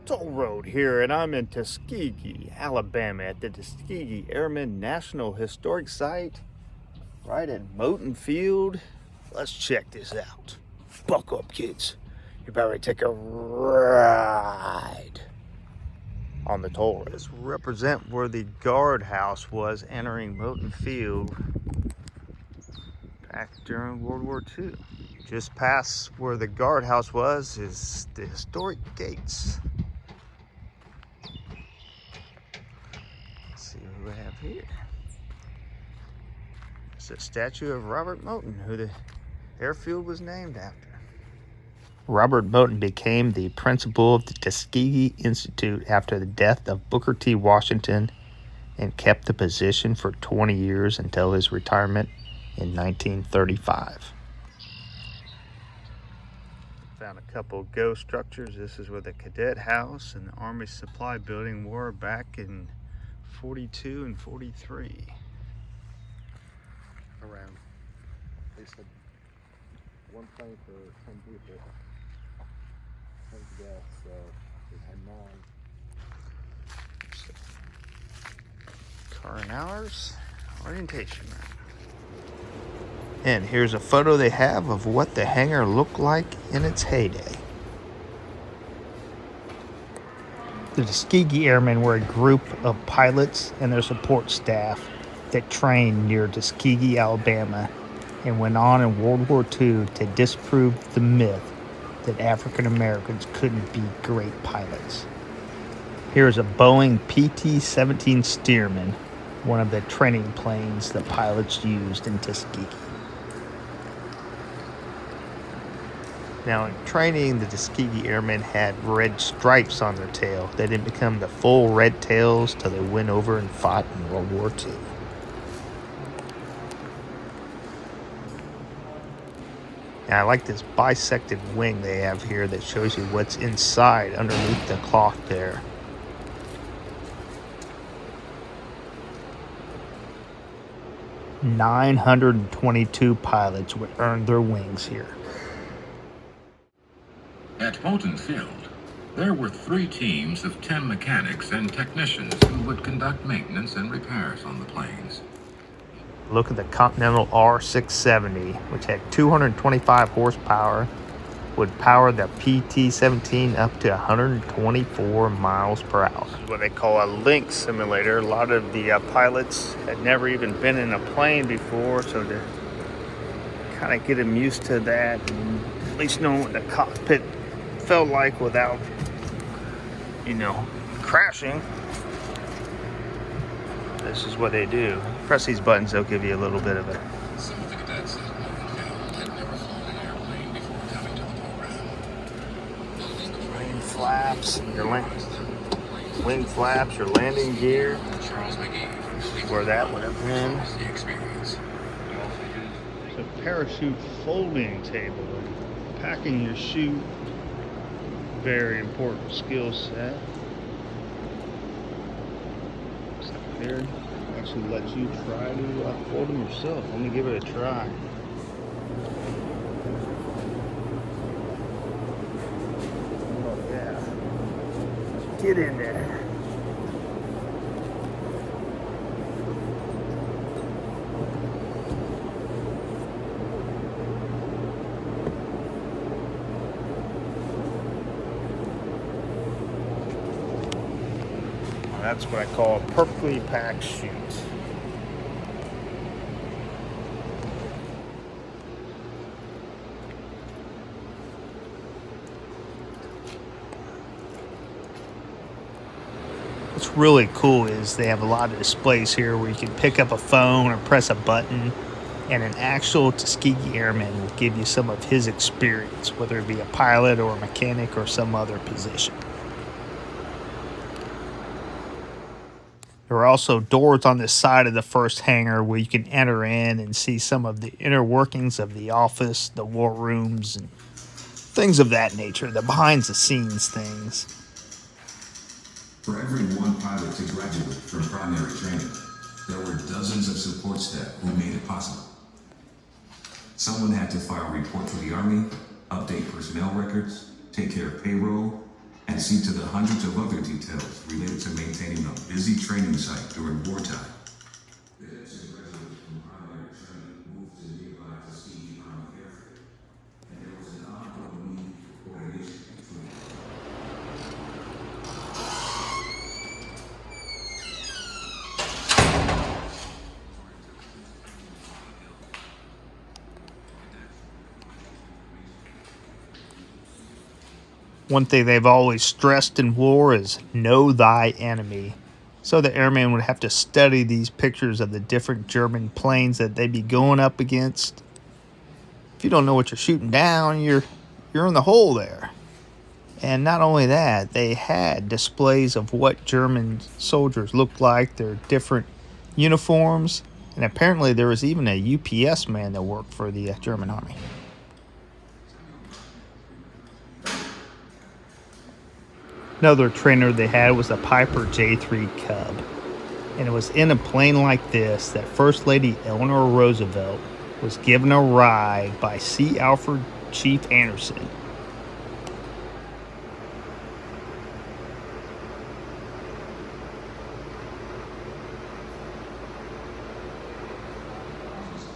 Toll Road here, and I'm in Tuskegee, Alabama at the Tuskegee Airmen National Historic Site right at Moton Field. Let's check this out. Buckle up, kids. You're about to take a ride on the toll road. This represents where the guardhouse was entering Moton Field back during World War II. Just past where the guardhouse was is the historic gates. Let's see who we have here. It's a statue of Robert Moton, who the airfield was named after. Robert Moton became the principal of the Tuskegee Institute after the death of Booker T. Washington and kept the position for 20 years until his retirement in 1935. Found a couple of ghost structures. This is where the Cadet House and the Army Supply Building were back in 42 and 43. Around. They said one plane for 10 people. 10 deaths, so they had 9. Current hours, orientation room. And here's a photo they have of what the hangar looked like in its heyday. The Tuskegee Airmen were a group of pilots and their support staff that trained near Tuskegee, Alabama, and went on in World War II to disprove the myth that African Americans couldn't be great pilots. Here's a Boeing PT-17 Stearman, one of the training planes the pilots used in Tuskegee. Now, in training, the Tuskegee Airmen had red stripes on their tail. They didn't become the full red tails till they went over and fought in World War II. Now, I like this bisected wing they have here that shows you what's inside underneath the cloth there. "922 pilots would earn their wings here." At Moton Field, there were 3 teams of 10 mechanics and technicians who would conduct maintenance and repairs on the planes. Look at the Continental R670, which had 225 horsepower, would power the PT-17 up to 124 miles per hour. This is what they call a link simulator. A lot of the pilots had never even been in a plane before, so to kind of get them used to that and at least know what the cockpit felt like without, crashing. This is what they do. Press these buttons, they'll give you a little bit of it. Some of the cadets at Moton Field had never flown an airplane before coming to the program. Wing flaps, wing flaps, your landing gear. Charles McGee, Where that would have been. the experience. It's a parachute folding table. Packing your chute, very important skill set. Here, actually let you try to fold them yourself. Let me give it a try. Oh yeah. Get in there. That's what I call a perfectly packed chute. What's really cool is they have a lot of displays here where you can pick up a phone or press a button, and an actual Tuskegee Airman will give you some of his experience, whether it be a pilot or a mechanic or some other position. There are also doors on the side of the first hangar where you can enter in and see some of the inner workings of the office, the war rooms, and things of that nature, the behind-the-scenes things. For every one pilot to graduate from primary training, there were dozens of support staff who made it possible. Someone had to file a report to the Army, update personnel records, take care of payroll, and see to the hundreds of other details related to maintaining a busy training site during wartime. Cadets and graduates from primary training moved to nearby Tuskegee Airmen, and there was an ongoing need for coordination between them. One thing they've always stressed in war is know thy enemy. So the airmen would have to study these pictures of the different German planes that they'd be going up against. If you don't know what you're shooting down, you're in the hole there. And not only that, they had displays of what German soldiers looked like, their different uniforms, and apparently there was even a UPS man that worked for the German army. Another trainer they had was the Piper J3 Cub. And it was in a plane like this that First Lady Eleanor Roosevelt was given a ride by C. Alfred Chief Anderson.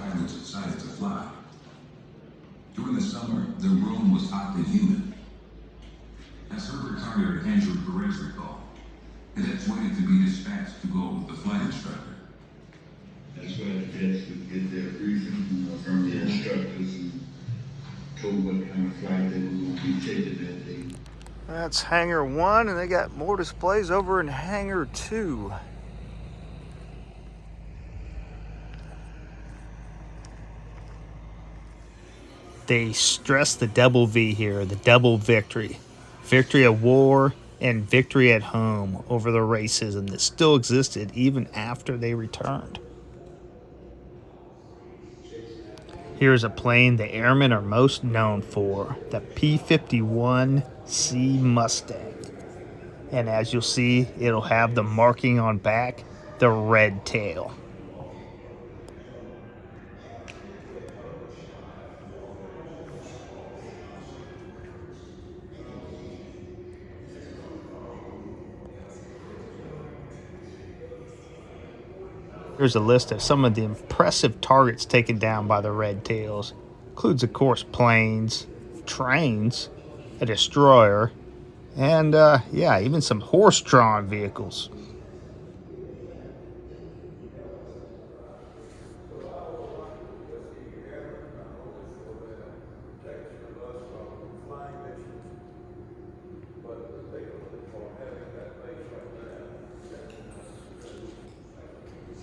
Pilots decided to fly. During the summer, the room was hot and humid. As Herbert Carter and Andrew Perez recall, cadets waited to be dispatched to go with the flight instructor. That's why the cadets would get their briefing from the instructors and told what kind of flight they were going to be taking that day. That's Hangar 1, and they got more displays over in Hangar 2. They stress the double V here, the double victory. Victory at war and victory at home over the racism that still existed even after they returned. Here's a plane the airmen are most known for, the P-51C Mustang. And as you'll see, it'll have the marking on back, the red tail. Here's a list of some of the impressive targets taken down by the Red Tails. Includes, of course, planes, trains, a destroyer, and, even some horse-drawn vehicles.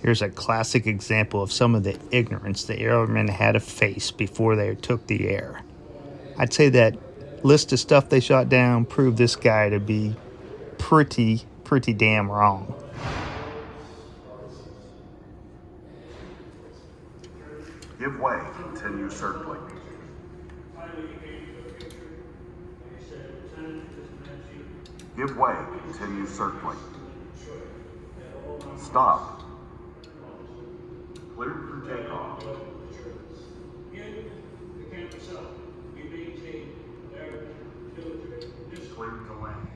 Here's a classic example of some of the ignorance the airmen had to face before they took the air. I'd say that list of stuff they shot down proved this guy to be pretty damn wrong. Give way, continue circling. Give way, continue circling. Stop. Cleared for takeoff. Cleared to land.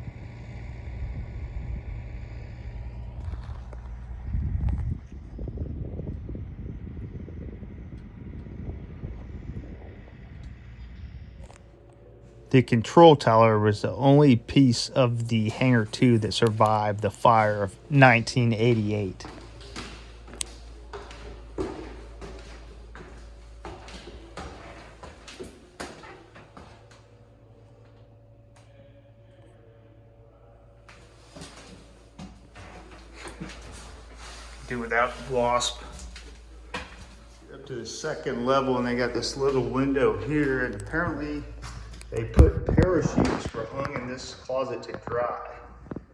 The control tower was the only piece of the Hangar 2 that survived the fire of 1988. Do without wasp. Up to the second level, and they got this little window here, and apparently they put parachutes for hung in this closet to dry.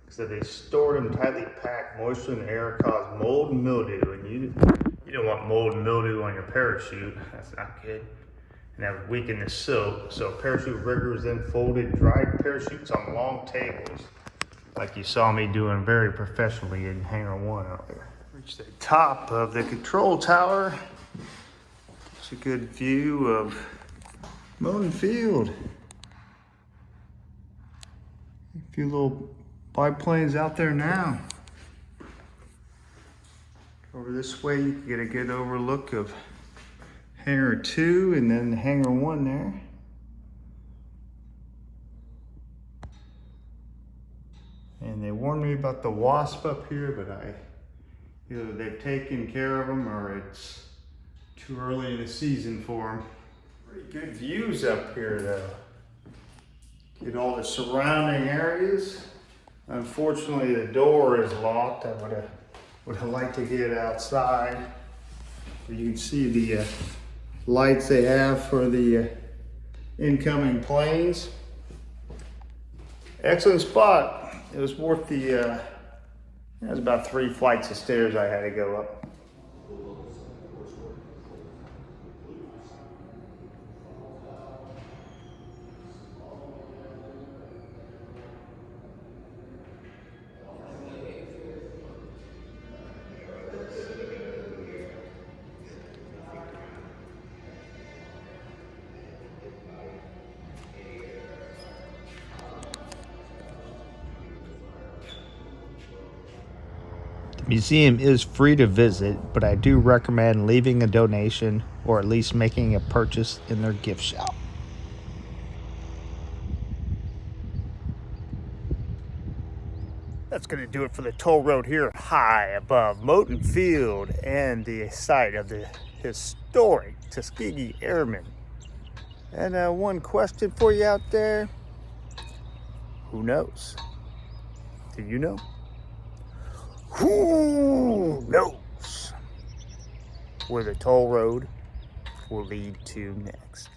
So they stored them tightly packed. Moisture in the air caused mold and mildew, and you don't want mold and mildew on your parachute. That's not good. And that would weaken the silk. So parachute riggers then folded dried parachutes on long tables, like you saw me doing very professionally in Hangar 1 earlier. Reach the top of the control tower. It's a good view of Moton Field. few little biplanes out there now. Over this way, you can get a good overlook of hangar 2 and then hangar 1 there. And they warned me about the wasp up here, but either they've taken care of them or it's too early in the season for them. Pretty good views up here though. Get all the surrounding areas. Unfortunately, the door is locked. I would have liked to get outside. You can see the lights they have for the incoming planes. Excellent spot. It was worth the, it was about 3 flights of stairs I had to go up. The museum is free to visit, but I do recommend leaving a donation or at least making a purchase in their gift shop. That's going to do it for the toll road here high above Moton Field and the site of the historic Tuskegee Airmen. And one question for you out there. Who knows? Do you know? Who knows where the toll road will lead to next?